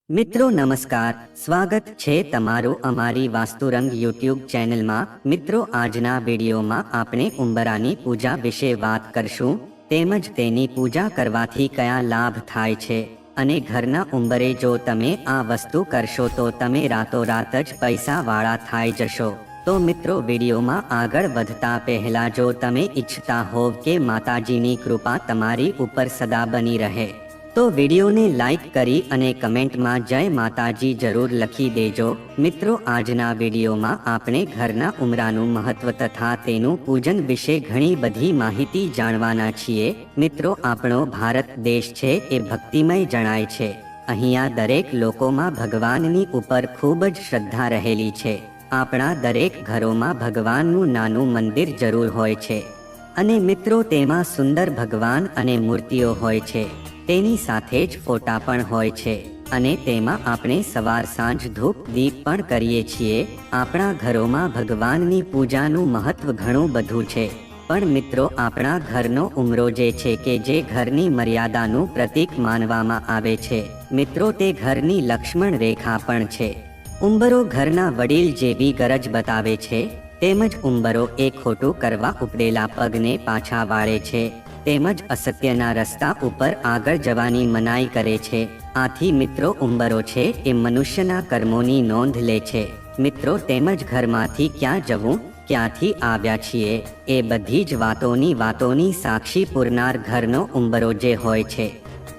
મિત્રો નમસ્કાર, સ્વાગત છે તમારું અમારી વાસ્તુરંગ યુટ્યુબ ચેનલમાં। મિત્રો આજના વિડીયોમાં આપણે ઉંબરાની પૂજા વિશે વાત કરશું, તેમજ તેની પૂજા કરવાથી કયા લાભ થાય છે અને ઘરના ઉંબરે જો તમે આ વસ્તુ કરશો તો તમે રાતોરાત જ પૈસાવાળા થઈ જશો। તો મિત્રો વિડીયોમાં આગળ વધતા પહેલા જો તમે ઈચ્છતા હોવ કે માતાજીની કૃપા તમારી ઉપર સદા બની રહે તો વિડીયોને લાઈક કરી અને કમેન્ટમાં જય માતાજી જરૂર લખી દેજો। મિત્રો આજના વિડીયોમાં આપણે ઘરના ઉંબરાનું મહત્વ તથા તેનું પૂજન વિશે ઘણી બધી માહિતી જાણવાના છીએ। મિત્રો આપણો ભારત દેશ છે એ ભક્તિમય જણાય છે। અહીંયા દરેક લોકોમાં ભગવાનની ઉપર ખૂબ જ શ્રદ્ધા રહેલી છે। આપણા દરેક ઘરોમાં ભગવાનનું નાનું મંદિર જરૂર હોય છે અને મિત્રો તેમાં સુંદર ભગવાન અને મૂર્તિઓ હોય છે। તેની સાથે જ ફોટા પણ હોય છે અને તેમાં આપણે સવાર સાંજ ધૂપ દીપ પણ કરીએ છીએ। આપણા ઘરોમાં ભગવાનની પૂજાનું મહત્વ ઘણું બધું છે, પણ મિત્રો આપણા ઘરનો ઉંબરો જે છે કે જે ઘરની મર્યાદાનું પ્રતીક માનવામાં આવે છે, મિત્રો તે ઘરની લક્ષ્મણ રેખા પણ છે। ઉંબરો ઘરના વડીલ જેવી ગરજ બતાવે છે, તેમજ ઉંબરો એ ખોટું કરવા ઉપડેલા પગને પાછા વાળે છે, તેમજ અસત્યના રસ્તા ઉપર આગળ જવાની મનાઈ કરે છે। આથી મિત્રો ઉંબરો છે એ મનુષ્યના કર્મોની નોંધ લે છે। મિત્રો તેમજ ઘરમાંથી ક્યાં જવું, ક્યાંથી આવ્યા છીએ એ બધી જ વાતોની સાક્ષી પૂરનાર ઘરનો ઉંબરો જે હોય છે,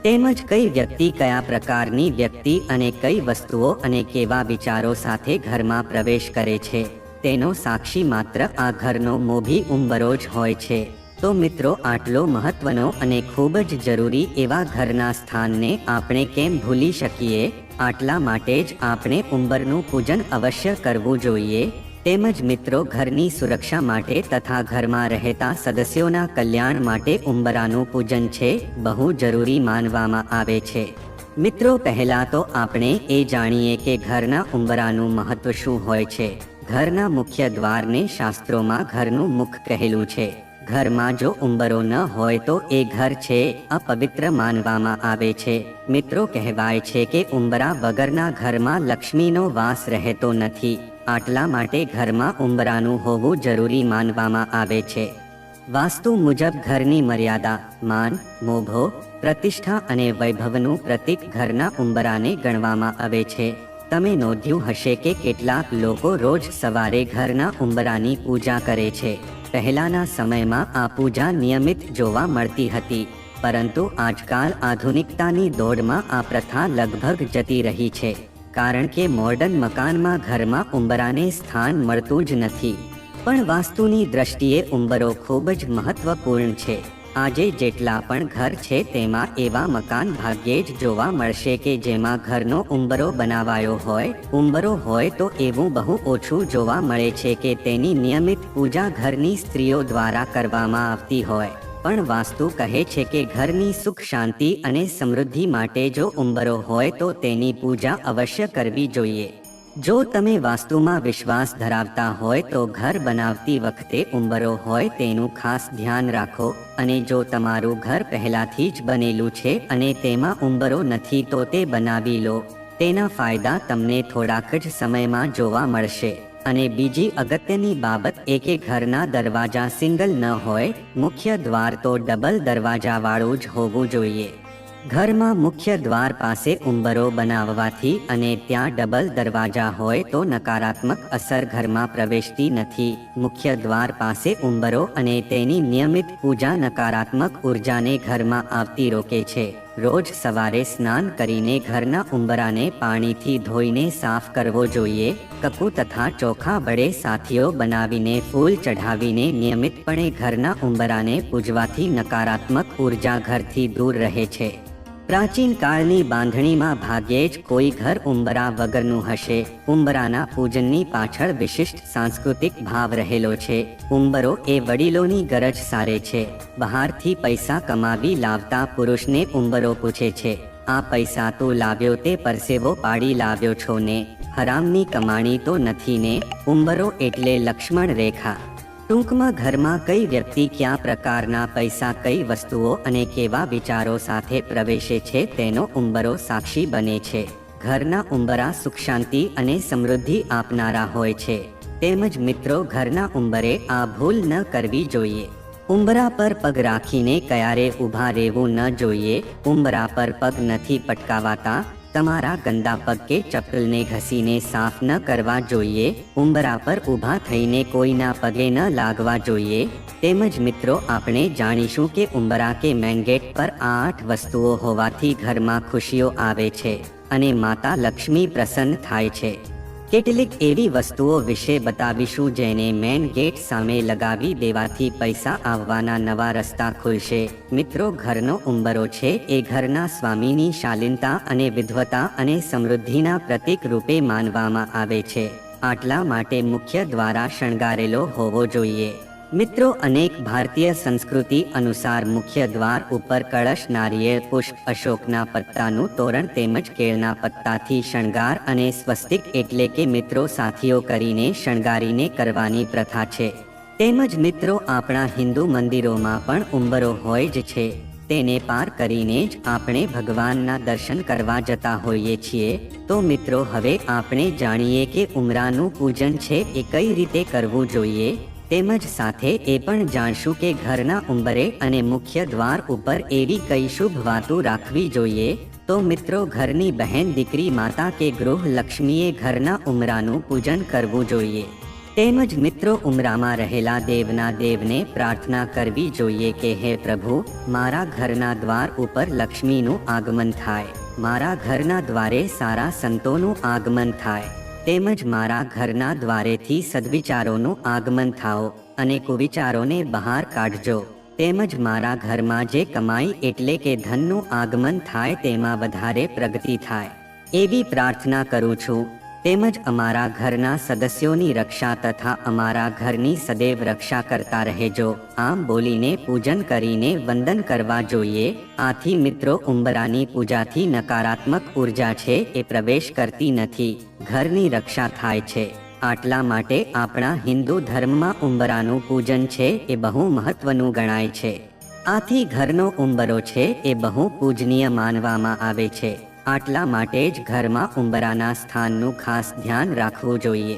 તેમજ કઈ વ્યક્તિ કયા પ્રકારની વ્યક્તિ અને કઈ વસ્તુઓ અને કેવા વિચારો સાથે ઘરમાં પ્રવેશ કરે છે તેનો સાક્ષી માત્ર આ ઘરનો મોભી ઉંબરો જ હોય છે। તો મિત્રો આટલો મહત્વનો અને ખૂબ જ જરૂરી એવા ઘરના સ્થાનને આપણે કેમ ભૂલી શકીએ? આટલા માટે જ આપણે ઉંબરનું પૂજન અવશ્ય કરવું જોઈએ। તેમજ મિત્રો ઘરની સુરક્ષા માટે તથા ઘરમાં રહેતા સદસ્યોના કલ્યાણ માટે ઉંબરાનું પૂજન છે બહુ જરૂરી માનવામાં આવે છે। મિત્રો પહેલા તો આપણે એ જાણીએ કે ઘરના ઉંબરાનું મહત્વ શું હોય છે। ઘરના મુખ્ય દ્વારને શાસ્ત્રોમાં ઘરનું મુખ કહેલું છે। ઘરમાં જો ઉંબરો ન હોય તો એ ઘર છે અપવિત્ર માનવામાં આવે છે। મિત્રો કહેવાય છે કે ઉંબરા વગરના ઘરમાં લક્ષ્મીનો વાસ રહેતો નથી, આટલા માટે ઘરમાં ઉંબરાનું હોવું જરૂરી માનવામાં આવે છે। વાસ્તુ મુજબ ઘરની મર્યાદા, માન, મોભો, પ્રતિષ્ઠા અને વૈભવનું પ્રતીક ઘરના ઉંબરાને ગણવામાં આવે છે। તમે નોંધ્યું હશે કે કેટલાક લોકો રોજ સવારે ઘરના ઉંબરાની પૂજા કરે છે। પહેલાના સમયમાં આ પૂજા નિયમિત જોવા મળતી હતી, પરંતુ આજકાલ આધુનિકતાની દોડમાં આ પ્રથા લગભગ જતી રહી છે, કારણ કે મોડર્ન મકાનમાં ઘરમાં ઉંબરાને સ્થાન મળતું જ નથી। પણ વાસ્તુની દ્રષ્ટિએ ઉંબરો ખૂબ જ મહત્વપૂર્ણ છે। આજે જેટલા પણ ઘર છે તેમાં એવા મકાન ભાગ્યે જ જોવા મળશે કે જેમાં ઘરનો ઉંબરો બનાવાયો હોય। ઉંબરો હોય તો એવું બહુ ઓછું જોવા મળે છે કે તેની નિયમિત પૂજા ઘરની સ્ત્રીઓ દ્વારા કરવામાં આવતી હોય। પણ વાસ્તુ કહે છે કે ઘરની સુખ શાંતિ અને સમૃદ્ધિ માટે જો ઉંબરો હોય તો તેની પૂજા અવશ્ય કરવી જોઈએ। જો તમે વાસ્તુમાં વિશ્વાસ ધરાવતા હોય તો ઘર બનાવતી વખતે ઉંબરો હોય તેનું ખાસ ધ્યાન રાખો, અને જો તમારું ઘર પહેલાથી જ બનેલું છે અને તેમાં ઉંબરો નથી તો તે બનાવી લો। તેના ફાયદા તમને થોડાક જ સમયમાં જોવા મળશે। અને બીજી અગત્યની બાબત એ કે ઘરના દરવાજા સિંગલ ન હોય, મુખ્ય દ્વાર તો ડબલ દરવાજાવાળું જ હોવું જોઈએ। ઘરમાં મુખ્ય દ્વાર પાસે ઉંબરો બનાવવાથી અને ત્યાં ડબલ દરવાજા હોય તો નકારાત્મક અસર ઘરમાં પ્રવેશતી નથી। મુખ્ય દ્વાર પાસે ઉંબરો અને તેની નિયમિત પૂજા નકારાત્મક ઉર્જાને ઘરમાં આવતી રોકે છે। રોજ સવારે સ્નાન કરીને ઘરના ઉંબરાને પાણીથી ધોઈને સાફ કરવો જોઈએ। કપૂર તથા ચોખા વડે સાથીઓ બનાવીને ફૂલ ચઢાવીને નિયમિતપણે ઘરના ઉંબરાને પૂજવાથી નકારાત્મક ઉર્જા ઘરથી દૂર રહે છે। પ્રાચીન કાળની બાંધણીમાં ભાગ્યે જ કોઈ ઘર ઉંબરા વગરનું હશે। ઉંબરાના પૂજનની પાછળ વિશિષ્ટ સાંસ્કૃતિક ભાવ રહેલો છે। ઉંબરો એ વડીલોની ગરજ સારે છે। બહારથી પૈસા કમાવી લાવતા પુરુષને ઉંબરો પૂછે છે, આ પૈસા તું લાવ્યો તે પરસેવો પાડી લાવ્યો છો ને, હરામની કમાણી તો નથી ને? ઉંબરો એટલે લક્ષ્મણ રેખા। ટૂંકમાં ઘરમાં કઈ વ્યક્તિ કયા પ્રકારના પૈસા, કઈ વસ્તુઓ અને કેવા વિચારો સાથે પ્રવેશે છે તેનો ઉંબરો સાક્ષી બને છે। ઘરના ઉંબરા સુખ શાંતિ અને સમૃદ્ધિ આપનારા હોય છે. તેમજ મિત્રો ઘરના ઉંબરે આ ભૂલ ન કરવી જોઈએ. ઉંબરા પર પગ રાખીને ક્યારે ઊભા રહેવું ન જોઈએ. ઉંબરા પર પગ નથી પટકાવાતા. તમારા ગંદા પગ કે ચપ્પલને ઘસીને સાફ ન કરવા જોઈએ. ઉંબરા પર ઊભા થઈને કોઈના પગે ન લાગવા જોઈએ. તેમજ મિત્રો આપણે જાણીશું કે ઉંબરા કે મેન ગેટ પર આ 8 વસ્તુઓ હોવાથી ઘરમાં ખુશીઓ આવે છે અને માતા લક્ષ્મી પ્રસન્ન થાય છે. કેટલીક એવી વસ્તુઓ વિશે બતાવીશું જેને મેન ગેટ સામે લગાવી દેવાથી પૈસા આવવાના નવા રસ્તા ખુલશે. મિત્રો ઘરનો ઉંબરો છે એ ઘરના સ્વામીની શાલીનતા અને વિદ્વતા અને સમૃદ્ધિના પ્રતીક રૂપે માનવામાં આવે છે. આટલા માટે મુખ્ય દ્વારા શણગારેલો હોવો જોઈએ. મિત્રો અનેક ભારતીય સંસ્કૃતિ અનુસાર મુખ્ય દ્વાર ઉપર કળશ, નારિયેળ, પુષ્પ, અશોકના પત્તાનું તોરણ તેમજ કેળના પત્તાથી શણગાર અને સ્વસ્તિક એટલે કે મિત્રો સાથીઓ કરીને શણગારીને કરવાની પ્રથા છે. તેમજ મિત્રો આપણા હિન્દુ મંદિરોમાં પણ ઉંબરો હોય જ છે. તેને પાર કરીને જ આપણે ભગવાનના દર્શન કરવા જતા હોઈએ છીએ. તો મિત્રો હવે આપણે જાણીએ કે ઉંબરાનું પૂજન છે એ કઈ રીતે કરવું જોઈએ. તેમજ સાથે એ પણ જાણશું કે ઘરના ઉંબરે અને મુખ્ય દ્વાર ઉપર એવી કઈ શુભ વાતો રાખવી જોઈએ. તો મિત્રો ઘરની બહેન, દીકરી, માતા કે ગૃહ લક્ષ્મીએ ઘરના ઉંબરાનું પૂજન કરવું જોઈએ. તેમજ મિત્રો ઉંબરામાં રહેલા દેવના દેવને પ્રાર્થના કરવી જોઈએ કે હે પ્રભુ, મારા ઘરના દ્વાર ઉપર લક્ષ્મીનું આગમન થાય. મારા ઘરના દ્વારે સારા સંતોનું આગમન થાય. તેમજ મારા ઘરના દ્વારેથી સદવિચારોનું આગમન થાઓ અને કુવિચારોને બહાર કાઢજો. તેમજ મારા ઘરમાં જે કમાઈ એટલે કે ધનનું આગમન થાય તેમાં વધારે પ્રગતિ થાય એવી પ્રાર્થના કરું છું. તેમજ અમારા ઘરના સદસ્યોની રક્ષા તથા અમારા ઘરની સદૈવ રક્ષા કરતા રહેજો. આમ બોલીને પૂજન કરીને વંદન કરવા જોઈએ. આથી મિત્રો ઉંબરાની પૂજાથી નકારાત્મક ઉર્જા છે એ પ્રવેશ કરતી નથી, ઘરની રક્ષા થાય છે. આટલા માટે આપણા હિન્દુ ધર્મમાં ઉંબરાનું પૂજન છે એ બહુ મહત્વનું ગણાય છે. આથી ઘરનો ઉંબરો છે એ બહુ પૂજનીય માનવામાં આવે છે. આટલા માટે જ ઘરમાં ઉંબરાના સ્થાનનું ખાસ ધ્યાન રાખવું જોઈએ.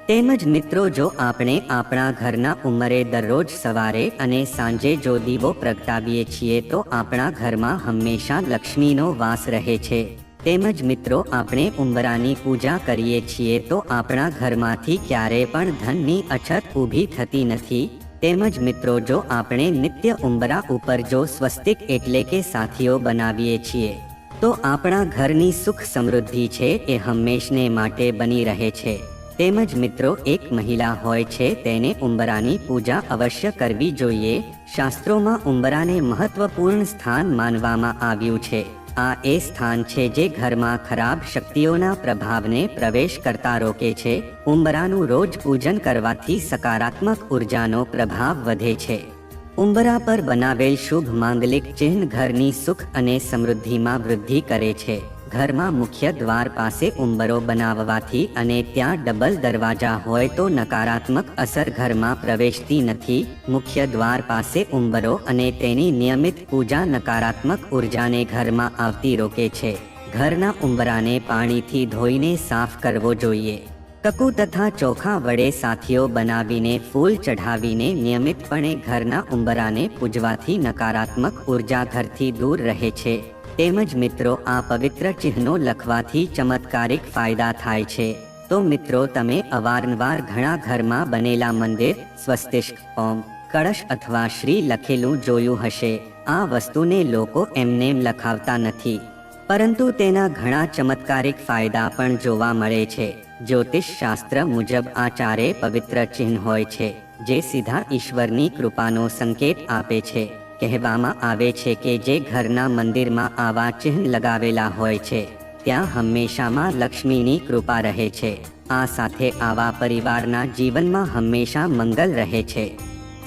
તેમજ મિત્રો જો આપણે આપણા ઘરના ઉંબરે દરરોજ સવારે અને સાંજે જો દીવો પ્રગટાવીએ છીએ તો આપણા ઘરમાં હંમેશા લક્ષ્મીનો વાસ રહે છે. તેમજ મિત્રો આપણે ઉંબરાની પૂજા કરીએ છીએ તો આપણા ઘરમાંથી ક્યારેય પણ ધનની અછત ઊભી થતી નથી. તેમજ મિત્રો જો આપણે નિત્ય ઉંબરા ઉપર જો સ્વસ્તિક એટલે કે સાથીઓ બનાવીએ છીએ તો આપણા ઘરની સુખ સમૃદ્ધિ છે એ હંમેશને માટે બની રહે છે. તેમજ મિત્રો એક મહિલા હોય છે તેને ઉંબરાની પૂજા અવશ્ય કરવી જોઈએ. શાસ્ત્રોમાં ઉંબરાને મહત્વપૂર્ણ સ્થાન માનવામાં આવ્યું છે. આ એ સ્થાન છે જે ઘરમાં ખરાબ શક્તિઓના પ્રભાવને પ્રવેશ કરતા રોકે છે. ઉંબરાનું રોજ પૂજન કરવાથી સકારાત્મક ઉર્જાનો પ્રભાવ વધે છે. ઉંબરા પર બનાવેલ શુભ માંગલિક ચિહ્ન ઘરની સુખ અને સમૃદ્ધિમાં વૃદ્ધિ કરે છે. ઘરમાં મુખ્ય દ્વાર પાસે ઉંબરો બનાવવાથી અને ત્યાં ડબલ દરવાજા હોય તો નકારાત્મક અસર ઘરમાં પ્રવેશતી નથી. મુખ્ય દ્વાર પાસે ઉંબરો અને તેની નિયમિત પૂજા નકારાત્મક ઉર્જાને ઘરમાં આવતી રોકે છે. ઘરના ઉંબરાને પાણીથી ધોઈને સાફ કરવો જોઈએ. કકુ તથા ચોખા વડે સાથીઓ બનાવીને ફૂલ ચઢાવીને નિયમિતપણે ઘરના ઉંબરાને પૂજવાથી નકારાત્મક ઉર્જા ઘરથી દૂર રહે છે. તેમજ મિત્રો આ પવિત્ર ચિહ્નો લખવાથી ચમત્કારિક ફાયદા થાય છે. તો મિત્રો તમે અવારનવાર ઘણા ઘરમાં બનેલા મંદિર, સ્વસ્તિક, ઓમ, કળશ અથવા શ્રી લખેલું જોયું હશે. આ વસ્તુને લોકો એમનેમ લખાવતા નથી, પરંતુ તેના ઘણા ચમત્કારિક ફાયદા પણ જોવા મળે છે. જ્યોતિષ શાસ્ત્ર મુજબ આ ચારે પવિત્ર ચિહ્ન હોય છે જે સીધા ઈશ્વરની કૃપાનો સંકેત આપે છે. કહેવામાં આવે છે કે જે ઘરના મંદિરમાં આવા ચિહ્ન લગાવેલા હોય છે ત્યાં હંમેશામાં લક્ષ્મીની કૃપા રહે છે. આ સાથે આવા પરિવારના જીવનમાં હંમેશા મંગલ રહે છે.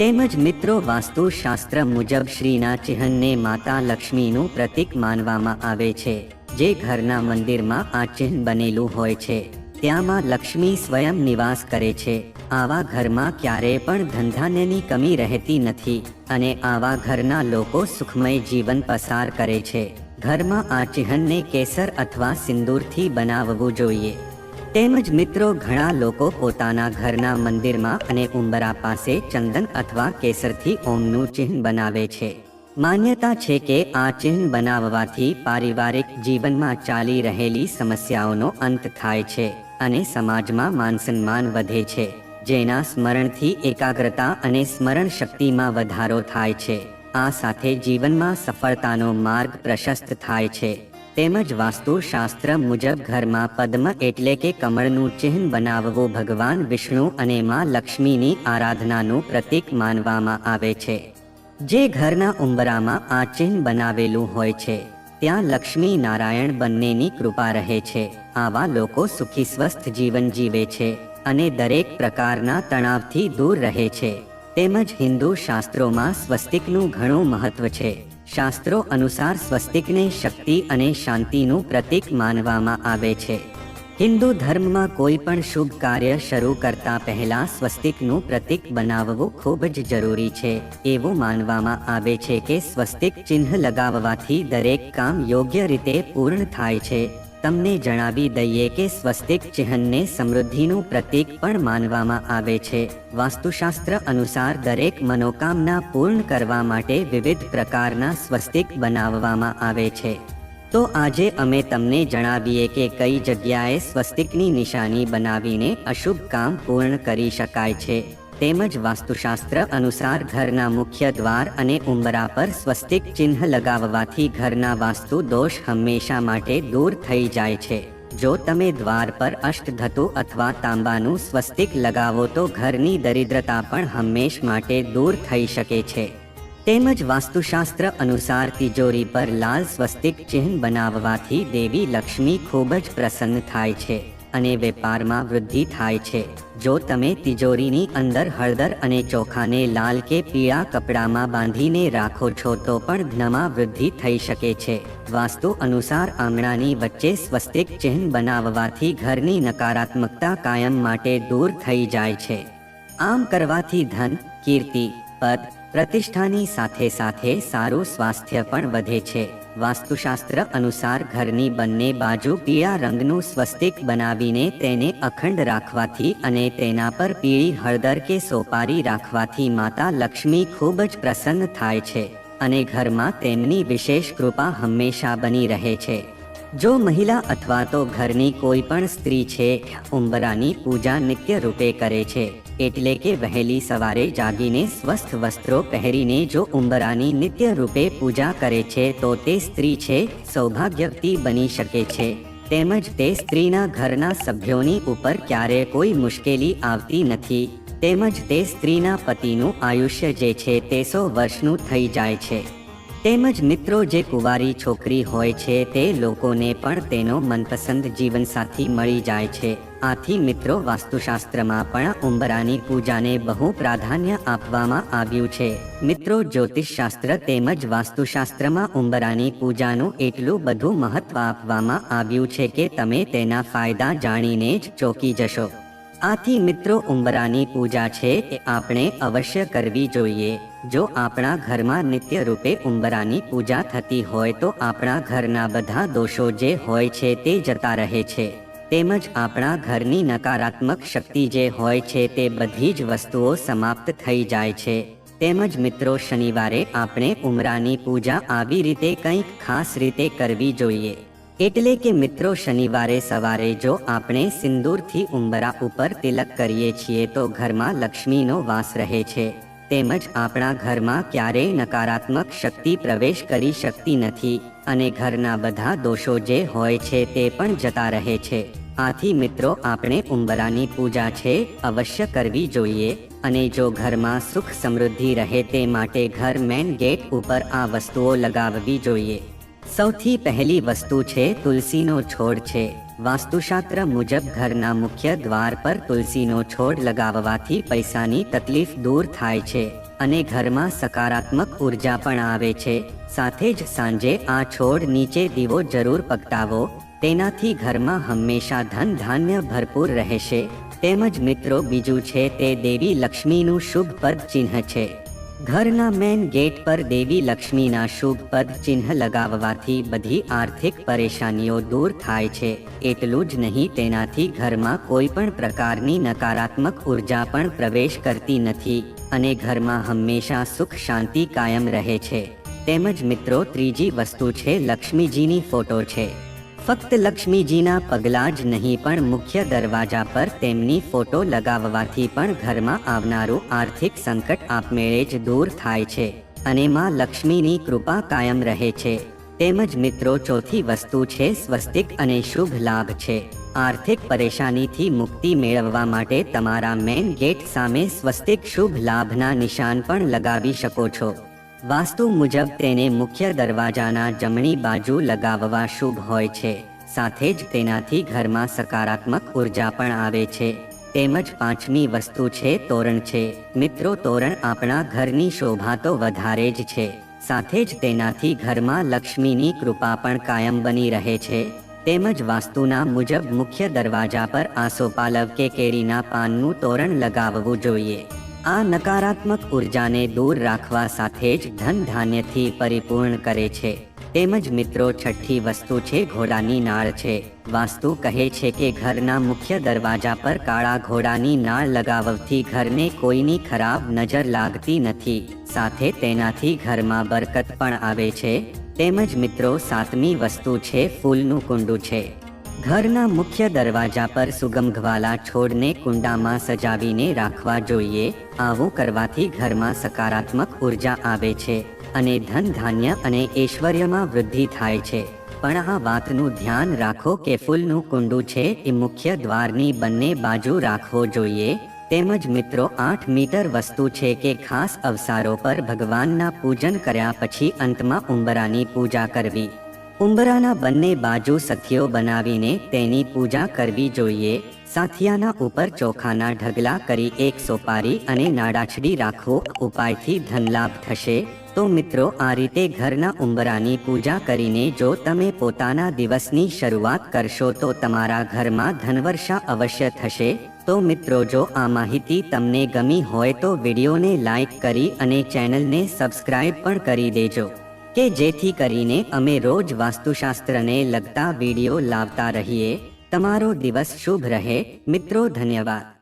તેમજ મિત્રો વાસ્તુ શાસ્ત્ર મુજબ શ્રીના ચિહ્નને માતા લક્ષ્મીનું પ્રતીક માનવામાં આવે છે. જે ઘરના મંદિરમાં આ ચિહ્ન બનેલું હોય છે ત્યાંમાં લક્ષ્મી સ્વયં નિવાસ કરે છે. આવા ઘરમાં ક્યારેય પણ ધનધાન્યની કમી રહેતી નથી અને આવા ઘરના લોકો સુખમય જીવન પસાર કરે છે. ઘરમાં આ ચિહ્નને કેસર અથવા સિંદૂરથી બનાવવું જોઈએ. તેમજ મિત્રો ઘણા લોકો પોતાના ઘરના મંદિરમાં અને ઉંબરા પાસે ચંદન અથવા કેસરથી ઓમનું ચિહ્ન બનાવે છે. માન્યતા છે કે આ ચિહ્ન બનાવવાથી પારિવારિક જીવનમાં ચાલી રહેલી સમસ્યાઓનો અંત થાય છે અને સમાજમાં માન-સન્માન વધે છે, જેના સ્મરણથી એકાગ્રતા અને સ્મરણ શક્તિમાં વધારો થાય છે. આ સાથે જીવનમાં સફળતાનો માર્ગ પ્રશસ્ત થાય છે. તેમજ વાસ્તુશાસ્ત્ર મુજબ ઘરમાં પદ્મ એટલે કે કમળનું ચિહ્ન બનાવવું ભગવાન વિષ્ણુ અને માં લક્ષ્મીની આરાધનાનું પ્રતીક માનવામાં આવે છે. જે ઘરના ઉંબરામાં આ ચિહ્ન બનાવેલું હોય છે ત્યાં લક્ષ્મી નારાયણ બંનેની કૃપા રહે છે. આવા લોકો સુખી સ્વસ્થ જીવન જીવે છે અને દરેક પ્રકારના તણાવથી દૂર રહે છે. તેમજ હિન્દુ શાસ્ત્રોમાં સ્વસ્તિકનું ઘણું મહત્વ છે. શાસ્ત્રો અનુસાર સ્વસ્તિકને શક્તિ અને શાંતિનું પ્રતીક માનવામાં આવે છે. હિન્દુ ધર્મમાં કોઈ પણ શુભ કાર્ય શરૂ કરતા પહેલા સ્વસ્તિકનું પ્રતીક બનાવવું ખૂબ જ જરૂરી છે. એવું માનવામાં આવે છે કે સ્વસ્તિક ચિહ્ન લગાવવાથી દરેક કામ યોગ્ય રીતે પૂર્ણ થાય છે. તમને જણાવી દઈએ કે સ્વસ્તિક ચિહ્નને સમૃદ્ધિનું પ્રતીક પણ માનવામાં આવે છે. વાસ્તુશાસ્ત્ર અનુસાર દરેક મનોકામના પૂર્ણ કરવા માટે વિવિધ પ્રકારના સ્વસ્તિક બનાવવામાં આવે છે. તો આજે અમે તમને જણાવીએ કે કઈ જગ્યાએ સ્વસ્તિકની નિશાની બનાવીને અશુભ કામ પૂર્ણ કરી શકાય છે. તેમજ વાસ્તુશાસ્ત્ર અનુસાર ઘરના મુખ્ય દ્વાર અને ઉંબરા પર સ્વસ્તિક ચિહ્ન લગાવવાથી ઘરના વાસ્તુ દોષ હંમેશા માટે દૂર થઈ જાય છે. જો તમે દ્વાર પર અષ્ટધતુ અથવા તાંબાનું સ્વસ્તિક લગાવો તો ઘરની દરિદ્રતા પણ હંમેશ માટે દૂર થઈ શકે છે. તેમજ વાસ્તુશાસ્ત્ર અનુસાર તિજોરી પર લાલ સ્વસ્તિક ચિહ્ન બનાવવાથી દેવી લક્ષ્મી ખૂબ જ પ્રસન્ન થાય છે અને વેપારમાં વૃદ્ધિ થાય છે. જો તમે તિજોરીની અંદર હળદર અને ચોખાને લાલ કે પીળા કપડામાં બાંધીને રાખો છો તો પણ ધનમાં વૃદ્ધિ થઈ શકે છે. વાસ્તુ અનુસાર આંગણાની વચ્ચે સ્વસ્તિક ચિહ્ન બનાવવાથી ઘરની નકારાત્મકતા કાયમ માટે દૂર થઈ જાય છે. આમ કરવાથી ધન, કીર્તિ, પદ, પ્રતિષ્ઠાની સાથે સાથે સારું સ્વાસ્થ્ય પણ વધે છે. વાસ્તુશાસ્ત્ર અનુસાર ઘરની બંને બાજુ પીળા રંગનું સ્વસ્તિક બનાવીને તેને અખંડ રાખવાથી અને તેના પર પીળી હળદર કે સોપારી રાખવાથી માતા લક્ષ્મી ખૂબ જ પ્રસન્ન થાય છે અને ઘરમાં તેમની વિશેષ કૃપા હંમેશા બની રહે છે. જો મહિલા અથવા તો ઘરની કોઈ પણ સ્ત્રી છે ઉંબરાની પૂજા નિત્ય રૂપે કરે છે, એટલે કે વહેલી સવારે જાગીને સ્વસ્થ વસ્ત્રો પહેરીને જો ઉંબરાની નિત્ય રૂપે પૂજા કરે છે તો તે સ્ત્રી છે સૌભાગ્યવતી બની શકે છે. તેમજ તે સ્ત્રીના ઘરના સભ્યોની ઉપર ક્યારે કોઈ મુશ્કેલી આવતી નથી. તેમજ તે સ્ત્રીના પતિનું આયુષ્ય જે છે તે 100 વર્ષનું થઈ જાય છે. તેમજ મિત્રો જે કુંવારી છોકરી હોય છે તે લોકોને પણ તેનો મનપસંદ જીવનસાથી મળી જાય છે. આથી મિત્રો વાસ્તુશાસ્ત્રમાં પણ ઉંબરાની પૂજાને બહુ પ્રાધાન્ય આપવામાં આવ્યું છે. મિત્રો જ્યોતિષશાસ્ત્ર તેમજ વાસ્તુશાસ્ત્રમાં ઉંબરાની પૂજાનું એટલું બધું મહત્વ આપવામાં આવ્યું છે કે તમે તેના ફાયદા જાણીને જ ચોંકી જશો. આથી મિત્રો ઉંબરાની પૂજા છે એ આપણે અવશ્ય કરવી જોઈએ. જો આપણા ઘરમાં નિત્ય રૂપે ઉંબરાની પૂજા થતી હોય તો આપણા ઘરના બધા દોષો જે હોય છે તે જતા રહે છે. તેમજ આપણા ઘરની નકારાત્મક શક્તિ જે હોય છે તે બધી જ વસ્તુઓ સમાપ્ત થઈ જાય છે. તેમજ મિત્રો શનિવારે આપણે ઉંબરાની પૂજા આવી રીતે કંઈક ખાસ રીતે કરવી જોઈએ. એટલે કે મિત્રો શનિવારે સવારે જો આપણે સિંદૂરથી ઉંબરા ઉપર તિલક કરીએ છીએ તો ઘરમાં લક્ષ્મીનો વાસ રહે છે. તેમજ આપણા ઘરમાં ક્યારેય નકારાત્મક શક્તિ પ્રવેશ કરી શકતી નથી અને ઘરના બધા દોષો જે હોય છે તે પણ જતા રહે છે. આથી મિત્રો આપણે ઉંબરાની પૂજા છે અવશ્ય કરવી જોઈએ અને જો ઘરમાં સુખ સમૃદ્ધિ રહે તે માટે ઘર મેન ગેટ ઉપર આ વસ્તુઓ લગાવવી જોઈએ. સૌથી પહેલી વસ્તુ છે તુલસીનો છોડ છે. વાસ્તુશાસ્ત્ર મુજબ ઘરના મુખ્ય દ્વાર પર તુલસીનો છોડ લગાવવાથી પૈસાની તકલીફ દૂર થાય છે અને ઘરમાં સકારાત્મક ઉર્જા પણ આવે છે. સાથે જ સાંજે આ છોડ નીચે દીવો જરૂર પ્રગટાવો. તેનાથી ઘરમાં હંમેશા ધન ધાન્ય ભરપૂર રહેશે. તેમજ મિત્રો બીજું છે તે દેવી લક્ષ્મીનું શુભ પદ ચિહ્ન છે. ઘરના મેન ગેટ પર દેવી લક્ષ્મીના શુભ પદ ચિહ્ન લગાવવાથી બધી આર્થિક પરેશાનીઓ દૂર થાય છે. એટલું જ નહીં, તેનાથી ઘરમાં કોઈ પણ પ્રકારની નકારાત્મક ઉર્જા પણ પ્રવેશ કરતી નથી અને ઘરમાં હંમેશા સુખ શાંતિ કાયમ રહે છે. તેમજ મિત્રો, ત્રીજી વસ્તુ છે લક્ષ્મીજીની ફોટો છે. ફક્ત લક્ષ્મીજીના પગલાં જ નહીં પણ મુખ્ય દરવાજા પર તેમની ફોટો લગાવવાથી પણ ઘરમાં આવનારું આર્થિક સંકટ આપમેળે જ દૂર થાય છે અને માં લક્ષ્મીની કૃપા કાયમ રહે છે. તેમજ મિત્રો, ચોથી વસ્તુ છે સ્વસ્તિક અને શુભ લાભ છે. આર્થિક પરેશાનીથી મુક્તિ મેળવવા માટે તમારા મેઇન ગેટ સામે સ્વસ્તિક શુભ લાભના નિશાન પણ લગાવી શકો છો. વાસ્તુ મુજબ તેને મુખ્ય દરવાજાના જમણી બાજુ લગાવવા શુભ હોય છે. સાથે જ તેનાથી ઘરમાં સકારાત્મક ઉર્જા પણ આવે છે. તેમજ પાંચમી વસ્તુ છે તોરણ છે. મિત્રો, તોરણ આપણા ઘરની શોભા તો વધારે જ છે, સાથે જ તેનાથી ઘરમાં લક્ષ્મીની કૃપા પણ કાયમ બની રહે છે. તેમજ વાસ્તુના મુજબ મુખ્ય દરવાજા પર આસોપાલવ કે કેરીના પાનનું તોરણ લગાવવું જોઈએ. આ નકારાત્મક ઉર્જાને દૂર રાખવા સાથે જ ધન ધાન્યથી પરિપૂર્ણ કરે છે. તેમજ મિત્રો, છઠ્ઠી વસ્તુ છે ઘોડાની નાળ છે. વાસ્તુ કહે છે કે ઘરના મુખ્ય દરવાજા પર કાળા ઘોડાની નાળ લગાવવાથી ઘરને કોઈની ખરાબ નજર લાગતી નથી, સાથે તેનાથી ઘરમાં બરકત પણ આવે છે. તેમજ મિત્રો, સાતમી વસ્તુ છે ફૂલનું કુંડું છે. ઘરના મુખ્ય દરવાજા પર સુગંધવાળા છોડને કુંડામાં સજાવીને રાખવા જોઈએ. આવું કરવાથી ઘરમાં સકારાત્મક ઉર્જા આવે છે અને ધન ધાન્ય અને ઐશ્વર્યમાં વૃદ્ધિ થાય છે. પણ આ વાતનું ધ્યાન રાખો કે ફૂલનું કુંડું છે એ મુખ્ય દ્વારની બંને બાજુ રાખવો જોઈએ. તેમજ મિત્રો, 8 મીટર વસ્તુ છે કે ખાસ અવસરો પર ભગવાનના પૂજન કર્યા પછી અંતમાં ઉંબરાની પૂજા કરવી. ઉંબરાના બંને બાજુ સાથીઓ બનાવીને તેની પૂજા કરવી જોઈએ. સાથિયાના ઉપર ચોખાના ઢગલા કરી એક સોપારી અને નાળાછડી રાખવો. ઉપાયથી ધનલાભ થશે. તો મિત્રો, આ રીતે ઘરના ઉંબરાની પૂજા કરીને જો તમે પોતાના દિવસની શરૂઆત કરશો તો તમારા ઘરમાં ધનવર્ષા અવશ્ય થશે. તો મિત્રો, જો આ માહિતી તમને ગમી હોય તો વિડીયોને લાઈક કરી અને ચેનલને સબસ્ક્રાઇબ પણ કરી દેજો કે જેથી કરીને અમે રોજ વાસ્તુશાસ્ત્રને લગતા વિડીયો લાવતા રહીએ. તમારો દિવસ શુભ રહે મિત્રો. ધન્યવાદ.